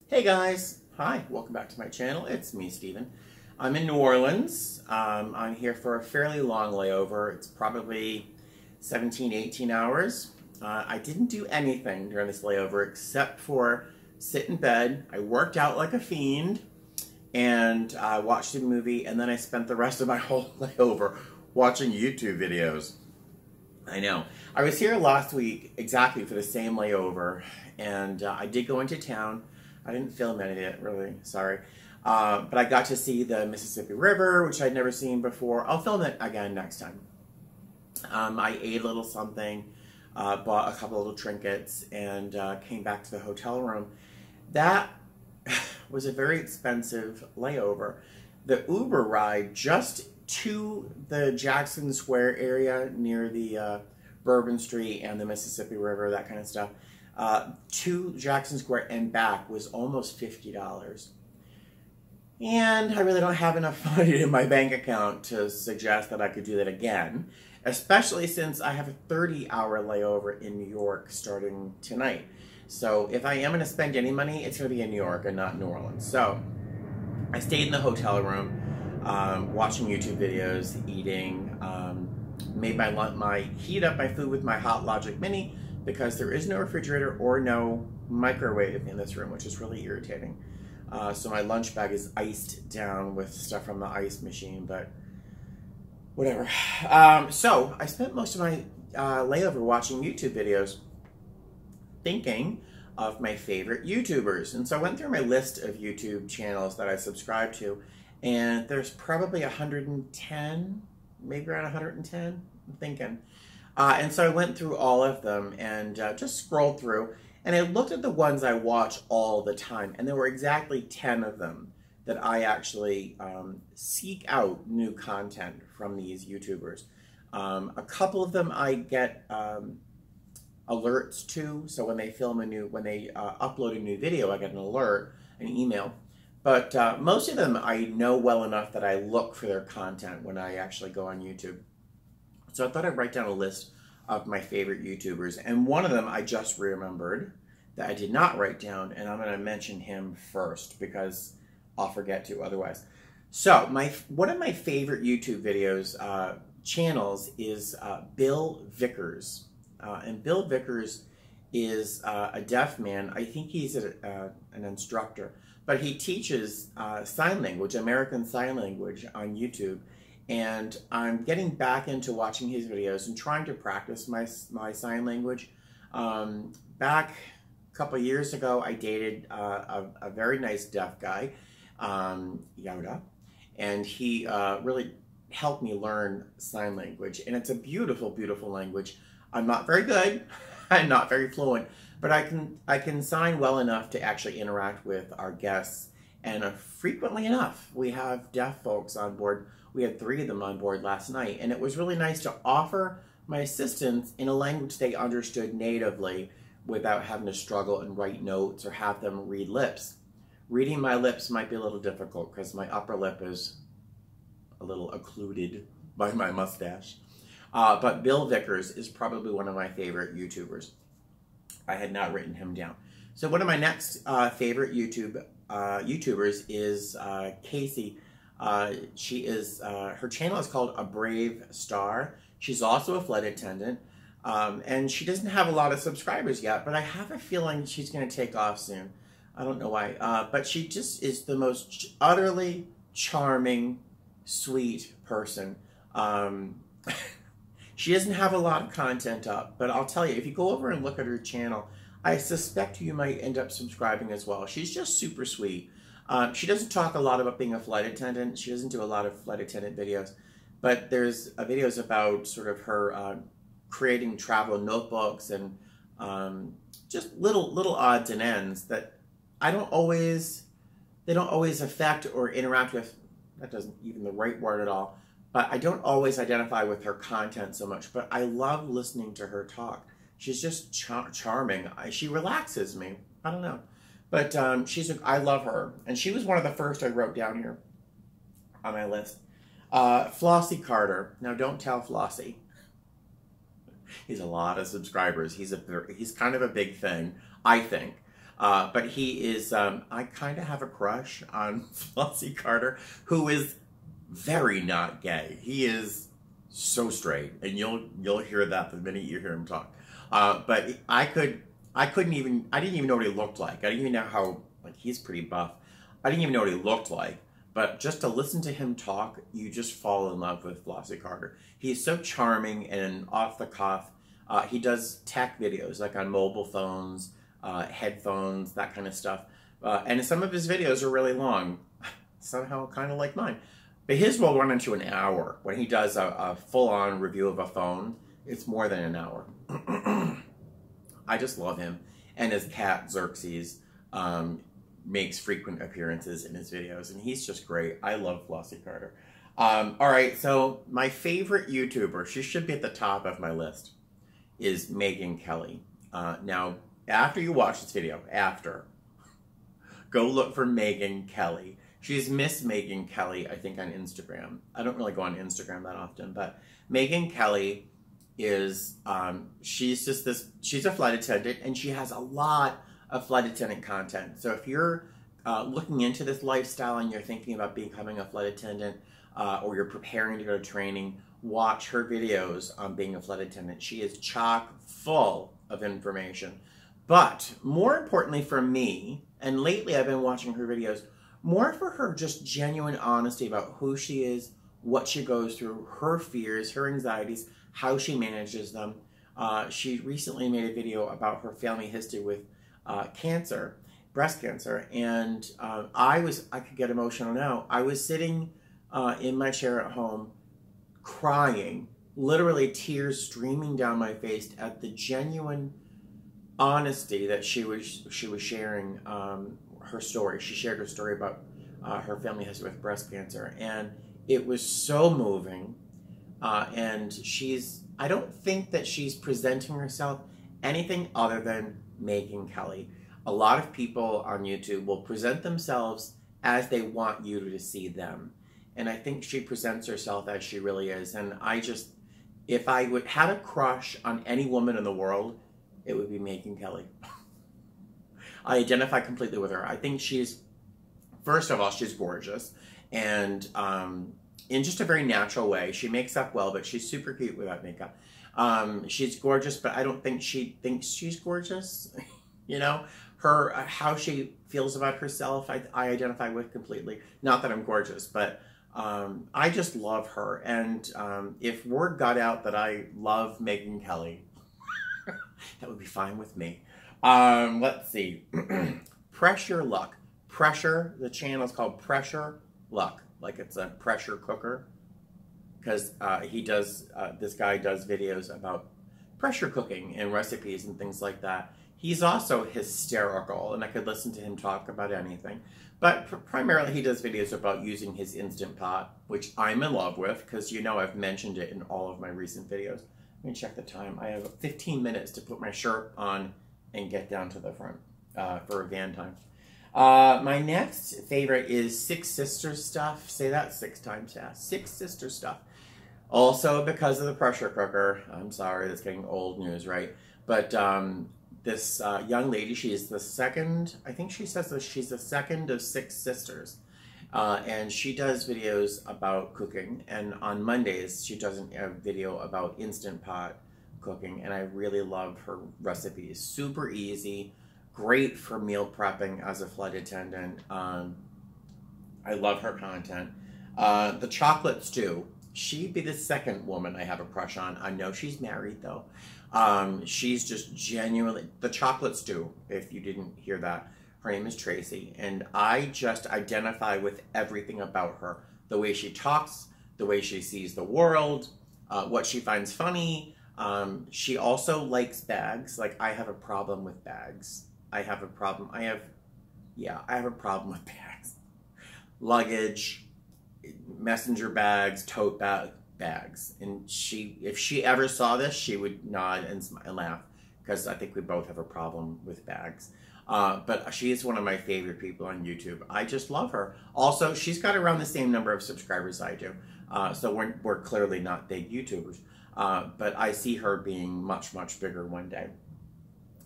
Hey guys, hi, welcome back to my channel. It's me, Steven. I'm in New Orleans. I'm here for a fairly long layover. It's probably 17, 18 hours. I didn't do anything during this layover except for sit in bed. I worked out like a fiend and I watched a movie, and then I spent the rest of my whole layover watching YouTube videos. I know. I was here last week exactly for the same layover, and I did go into town. I didn't film any of it, really, sorry. But I got to see the Mississippi River, which I'd never seen before. I'll film it again next time. I ate a little something, bought a couple little trinkets, and came back to the hotel room. That was a very expensive layover. The Uber ride just to the Jackson Square area near the Bourbon Street and the Mississippi River, that kind of stuff, to Jackson Square and back was almost $50. And I really don't have enough money in my bank account to suggest that I could do that again, especially since I have a 30-hour layover in New York starting tonight. So if I am going to spend any money, it's going to be in New York and not New Orleans. So I stayed in the hotel room, watching YouTube videos, eating, made heat up my food with my Hot Logic Mini, because there is no refrigerator or no microwave in this room, which is really irritating. So my lunch bag is iced down with stuff from the ice machine, but whatever. So I spent most of my layover watching YouTube videos, thinking of my favorite YouTubers. And so I went through my list of YouTube channels that I subscribe to, and there's probably 110, maybe around 110, I'm thinking. And so I went through all of them and just scrolled through, and I looked at the ones I watch all the time, and there were exactly 10 of them that I actually seek out new content from these YouTubers. A couple of them I get alerts to, so when they upload a new video, I get an alert, an email. But most of them I know well enough that I look for their content when I actually go on YouTube. So I thought I'd write down a list of my favorite YouTubers, and one of them I just remembered that I did not write down, and I'm going to mention him first because I'll forget to otherwise. So one of my favorite YouTube videos channels is Bill Vickers, and Bill Vickers is a deaf man. I think he's an instructor, but he teaches sign language, American Sign Language, on YouTube. And I'm getting back into watching his videos and trying to practice my sign language. Back a couple years ago, I dated a very nice deaf guy, Yoda, and he really helped me learn sign language. And it's a beautiful, beautiful language. I'm not very good, I'm not very fluent, but I can sign well enough to actually interact with our guests. And frequently enough, we have deaf folks on board. We had 3 of them on board last night, and it was really nice to offer my assistance in a language they understood natively without having to struggle and write notes or have them read lips. Reading my lips might be a little difficult because my upper lip is a little occluded by my mustache. But Bill Vickers is probably one of my favorite YouTubers. I had not written him down. So one of my next favorite YouTubers is Casey. Her channel is called A Brave Star. She's also a flight attendant, and she doesn't have a lot of subscribers yet, but I have a feeling she's going to take off soon. I don't know why, but she just is the most utterly charming, sweet person. She doesn't have a lot of content up, but I'll tell you, if you go over and look at her channel, I suspect you might end up subscribing as well. She's just super sweet. She doesn't talk a lot about being a flight attendant. She doesn't do a lot of flight attendant videos, but there's videos about sort of her creating travel notebooks and just little odds and ends that they don't always affect or interact with. That doesn't even the right word at all. But I don't always identify with her content so much. But I love listening to her talk. She's just charming. She relaxes me. I don't know. But I love her. And she was one of the first I wrote down here on my list. Flossie Carter. Now, don't tell Flossie. He's a lot of subscribers. He's kind of a big thing, I think. But he is, I kind of have a crush on Flossie Carter, who is very not gay. He is so straight, and you'll hear that the minute you hear him talk. But I didn't even know what he looked like. I didn't even know how, like, he's pretty buff. I didn't even know what he looked like. But just to listen to him talk, you just fall in love with Flossie Carter. He's so charming and off the cuff. He does tech videos, like on mobile phones, headphones, that kind of stuff. And some of his videos are really long, somehow kind of like mine. But his will run into an hour. When he does a full-on review of a phone, it's more than an hour. I just love him. And his cat, Xerxes, makes frequent appearances in his videos. And he's just great. I love Flossie Carter. All right, so my favorite YouTuber, she should be at the top of my list, is Megyn Kelly. Now, after you watch this video, go look for Megyn Kelly. She's Miss Megyn Kelly, I think, on Instagram. I don't really go on Instagram that often, but Megyn Kelly is, she's a flight attendant, and she has a lot of flight attendant content. So if you're looking into this lifestyle and you're thinking about becoming a flight attendant, or you're preparing to go to training, watch her videos on being a flight attendant. She is chock full of information. But more importantly for me, and lately I've been watching her videos, more for her just genuine honesty about who she is, what she goes through, her fears, her anxieties, how she manages them. She recently made a video about her family history with cancer, breast cancer, and I could get emotional now. I was sitting in my chair at home crying, literally tears streaming down my face at the genuine honesty that she was sharing her story. She shared her story about her family history with breast cancer, and it was so moving. And I don't think that she's presenting herself anything other than Megyn Kelly. A lot of people on YouTube will present themselves as they want you to see them. And I think she presents herself as she really is. And if I would have a crush on any woman in the world, it would be Megyn Kelly. I identify completely with her. I think first of all, she's gorgeous. And in just a very natural way. She makes up well, but she's super cute without makeup. She's gorgeous, but I don't think she thinks she's gorgeous. You know, how she feels about herself, I identify with completely. Not that I'm gorgeous, but I just love her. And if word got out that I love Megyn Kelly, that would be fine with me. Let's see. Pressure Luck. The channel is called Pressure Luck, like it's a pressure cooker. Because this guy does videos about pressure cooking and recipes and things like that. He's also hysterical, and I could listen to him talk about anything. But primarily he does videos about using his Instant Pot, which I'm in love with, because you know I've mentioned it in all of my recent videos. Let me check the time. I have 15 minutes to put my shirt on and get down to the front for a van time. My next favorite is Six Sisters stuff. Say that 6 times fast. Six Sisters stuff. Also because of the pressure cooker. I'm sorry, that's getting old news, right? But this young lady, she is the second, I think she says that she's the second of 6 sisters. And she does videos about cooking. And on Mondays, she does a video about Instant Pot cooking. And I really love her recipes. Super easy. Great for meal prepping as a flight attendant. I love her content. The chocolate stew. She'd be the second woman I have a crush on. I know she's married though. She's just genuinely, the chocolate stew, if you didn't hear that. Her name is Tracy, and I just identify with everything about her. The way she talks, the way she sees the world, what she finds funny. She also likes bags. Like, I have a problem with bags. I have a problem with bags. Luggage, messenger bags, tote bags. And if she ever saw this, she would nod and smile and laugh, because I think we both have a problem with bags. But she is one of my favorite people on YouTube. I just love her. Also, she's got around the same number of subscribers I do. So we're clearly not big YouTubers. But I see her being much, much bigger one day.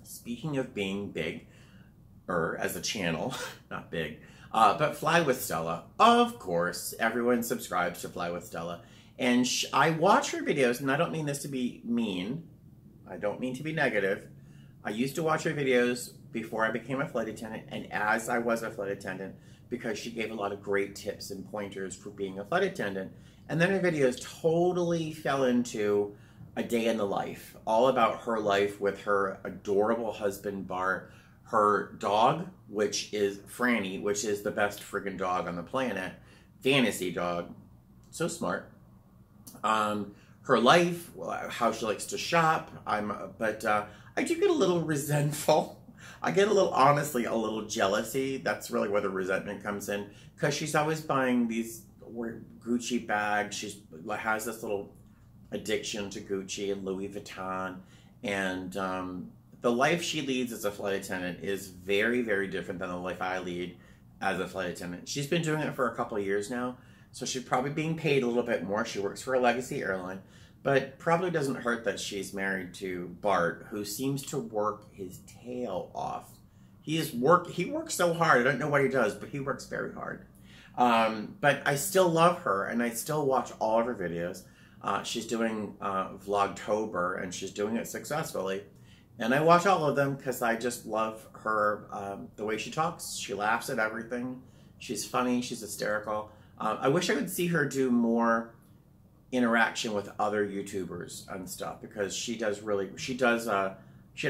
Speaking of being big, as a channel, not big, but Fly with Stella. Of course, everyone subscribes to Fly with Stella. And I watch her videos, and I don't mean this to be mean. I don't mean to be negative. I used to watch her videos before I became a flight attendant and as I was a flight attendant because she gave a lot of great tips and pointers for being a flight attendant. And then her videos totally fell into a day in the life, all about her life with her adorable husband, Bart, her dog, which is Franny, which is the best friggin' dog on the planet, fantasy dog, so smart. Her life, how she likes to shop. But I do get a little resentful. I get a little, honestly, a little jealousy. That's really where the resentment comes in, because she's always buying these Gucci bags. She has this little addiction to Gucci and Louis Vuitton, and the life she leads as a flight attendant is very, very different than the life I lead as a flight attendant. She's been doing it for a couple of years now, so she's probably being paid a little bit more. She works for a legacy airline, but probably doesn't hurt that she's married to Bart, who seems to work his tail off. He works so hard. I don't know what he does, but he works very hard. But I still love her, and I still watch all of her videos. She's doing Vlogtober, and she's doing it successfully. And I watch all of them because I just love her, the way she talks. She laughs at everything. She's funny. She's hysterical. I wish I could see her do more interaction with other YouTubers and stuff, because she had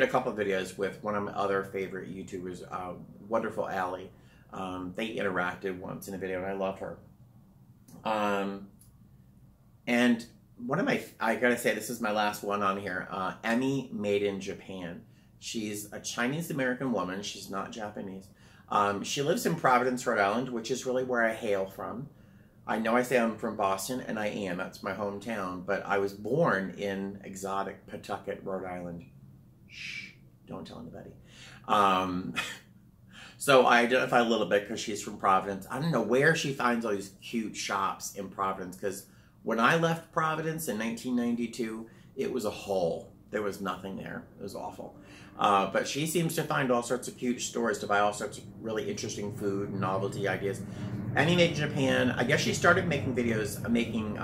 a couple of videos with one of my other favorite YouTubers, Wonderful Allie. They interacted once in a video, and I love her. And I gotta say, this is my last one on here, Emmy Made in Japan. She's a Chinese-American woman. She's not Japanese. She lives in Providence, Rhode Island, which is really where I hail from. I know I say I'm from Boston, and I am. That's my hometown. But I was born in exotic Pawtucket, Rhode Island. Shh, don't tell anybody. So I identify a little bit because she's from Providence. I don't know where she finds all these cute shops in Providence, because when I left Providence in 1992, it was a hole. There was nothing there. It was awful. But she seems to find all sorts of cute stores to buy all sorts of really interesting food and novelty ideas. Emmy Made in Japan, I guess she started making videos, making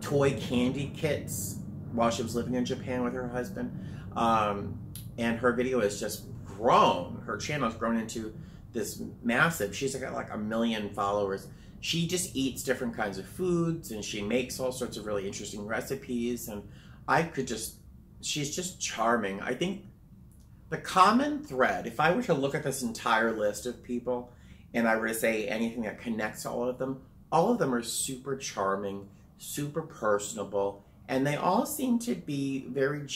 toy candy kits while she was living in Japan with her husband. And her video has just grown. Her channel has grown into this massive, she's got like 1 million followers. She just eats different kinds of foods, and she makes all sorts of really interesting recipes, and she's just charming. I think the common thread, if I were to look at this entire list of people, and I were to say anything that connects all of them are super charming, super personable, and they all seem to be very,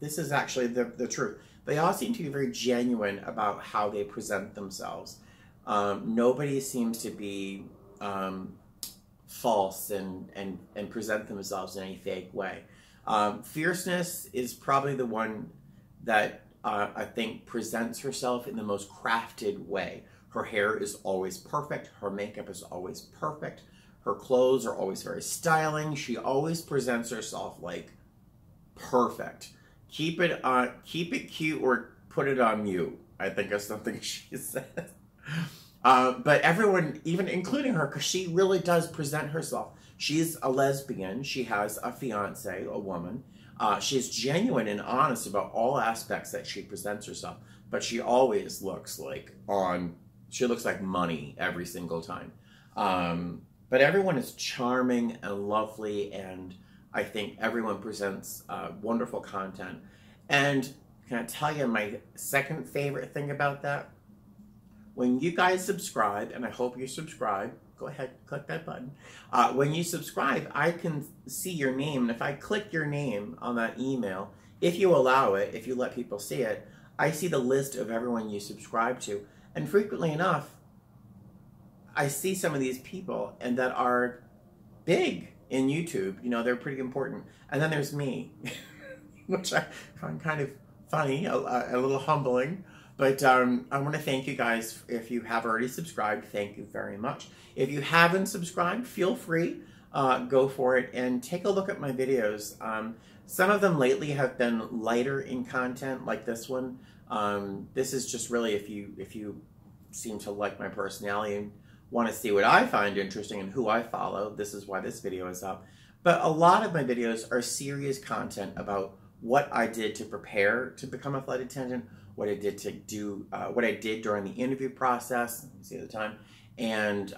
this is actually the truth, they all seem to be very genuine about how they present themselves. Nobody seems to be false and present themselves in any fake way. Fierceness is probably the one that I think presents herself in the most crafted way. Her hair is always perfect. Her makeup is always perfect. Her clothes are always very styling. She always presents herself like perfect. Keep it cute or put it on mute, I think is something she says. But everyone, even including her, because she really does present herself. She's a lesbian. She has a fiance, a woman. She's genuine and honest about all aspects that she presents herself. But she always looks like she looks like money every single time. But everyone is charming and lovely, and I think everyone presents wonderful content. And can I tell you my second favorite thing about that? When you guys subscribe, and I hope you subscribe, go ahead, click that button. When you subscribe, I can see your name, and if I click your name on that email, if you allow it, if you let people see it, I see the list of everyone you subscribe to. And frequently enough, I see some of these people and that are big in YouTube. You know, they're pretty important. And then there's me, which I find kind of funny, a little humbling. But I want to thank you guys. If you have already subscribed, thank you very much. If you haven't subscribed, feel free. go for it and take a look at my videos. Some of them lately have been lighter in content, like this one. This is just really if you seem to like my personality and want to see what I find interesting and who I follow, this is why this video is up. But a lot of my videos are serious content about what I did to prepare to become a flight attendant, what I did to do, what I did during the interview process, let me see the time, and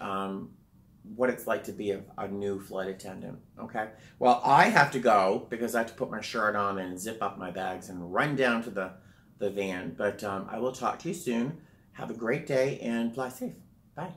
what it's like to be a new flight attendant, okay? Well, I have to go because I have to put my shirt on and zip up my bags and run down to the van, but I will talk to you soon. Have a great day and fly safe. Bye.